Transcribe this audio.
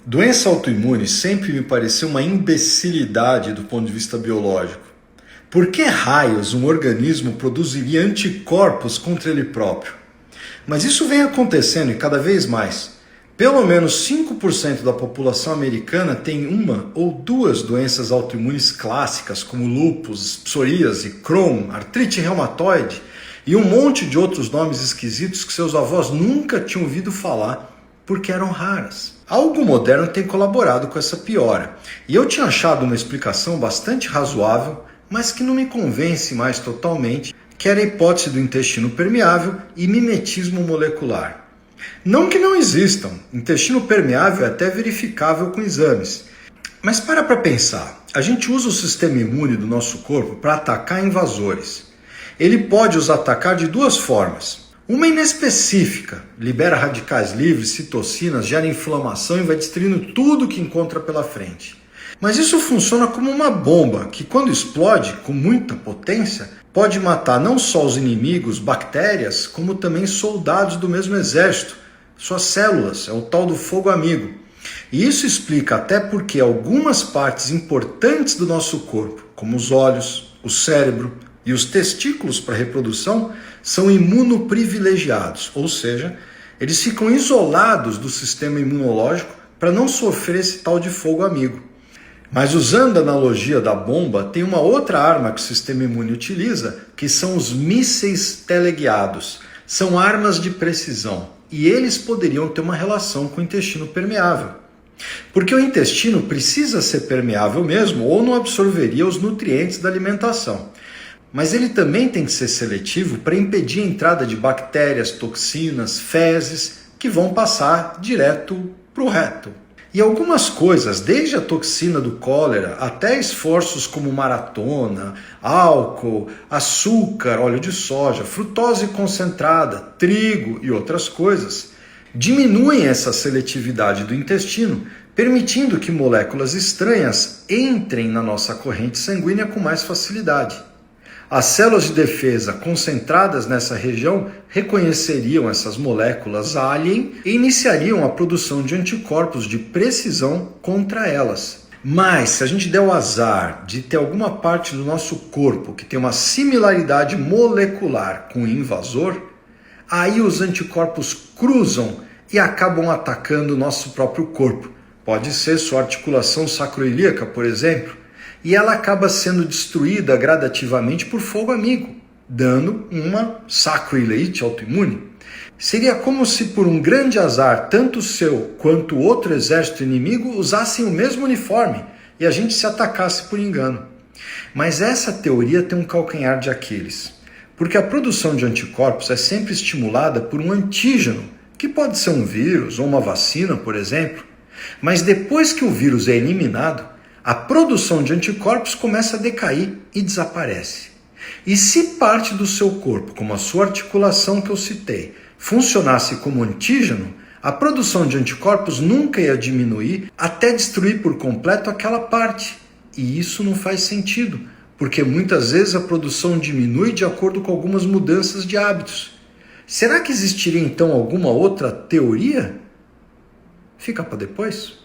Doença autoimune sempre me pareceu uma imbecilidade do ponto de vista biológico. Por que raios um organismo produziria anticorpos contra ele próprio? Mas isso vem acontecendo e cada vez mais. Pelo menos 5% da população americana tem uma ou duas doenças autoimunes clássicas, como lúpus, psoríase, Crohn, artrite reumatoide e um monte de outros nomes esquisitos que seus avós nunca tinham ouvido falar porque eram raras. Algo moderno tem colaborado com essa piora, e eu tinha achado uma explicação bastante razoável, mas que não me convence mais totalmente, que era a hipótese do intestino permeável e mimetismo molecular. Não que não existam, intestino permeável é até verificável com exames. Mas para pensar, a gente usa o sistema imune do nosso corpo para atacar invasores. Ele pode os atacar de duas formas. Uma inespecífica, libera radicais livres, citocinas, gera inflamação e vai destruindo tudo que encontra pela frente. Mas isso funciona como uma bomba que, quando explode com muita potência, pode matar não só os inimigos, bactérias, como também soldados do mesmo exército, suas células, é o tal do fogo amigo. E isso explica até porque algumas partes importantes do nosso corpo, como os olhos, o cérebro e os testículos para reprodução, são imunoprivilegiados, ou seja, eles ficam isolados do sistema imunológico para não sofrer esse tal de fogo amigo. Mas usando a analogia da bomba, tem uma outra arma que o sistema imune utiliza, que são os mísseis teleguiados. São armas de precisão e eles poderiam ter uma relação com o intestino permeável. Porque o intestino precisa ser permeável mesmo ou não absorveria os nutrientes da alimentação. Mas ele também tem que ser seletivo para impedir a entrada de bactérias, toxinas, fezes, que vão passar direto para o reto. E algumas coisas, desde a toxina do cólera até esforços como maratona, álcool, açúcar, óleo de soja, frutose concentrada, trigo e outras coisas, diminuem essa seletividade do intestino, permitindo que moléculas estranhas entrem na nossa corrente sanguínea com mais facilidade. As células de defesa concentradas nessa região reconheceriam essas moléculas alien e iniciariam a produção de anticorpos de precisão contra elas. Mas se a gente der o azar de ter alguma parte do nosso corpo que tem uma similaridade molecular com o invasor, aí os anticorpos cruzam e acabam atacando o nosso próprio corpo. Pode ser sua articulação sacroiliaca, por exemplo, e ela acaba sendo destruída gradativamente por fogo amigo, dando uma sacroileite autoimune. Seria como se por um grande azar, tanto o seu quanto o outro exército inimigo usassem o mesmo uniforme e a gente se atacasse por engano. Mas essa teoria tem um calcanhar de Aquiles, porque a produção de anticorpos é sempre estimulada por um antígeno, que pode ser um vírus ou uma vacina, por exemplo, mas depois que o vírus é eliminado, a produção de anticorpos começa a decair e desaparece. E se parte do seu corpo, como a sua articulação que eu citei, funcionasse como antígeno, a produção de anticorpos nunca ia diminuir até destruir por completo aquela parte. E isso não faz sentido, porque muitas vezes a produção diminui de acordo com algumas mudanças de hábitos. Será que existiria então alguma outra teoria? Fica para depois.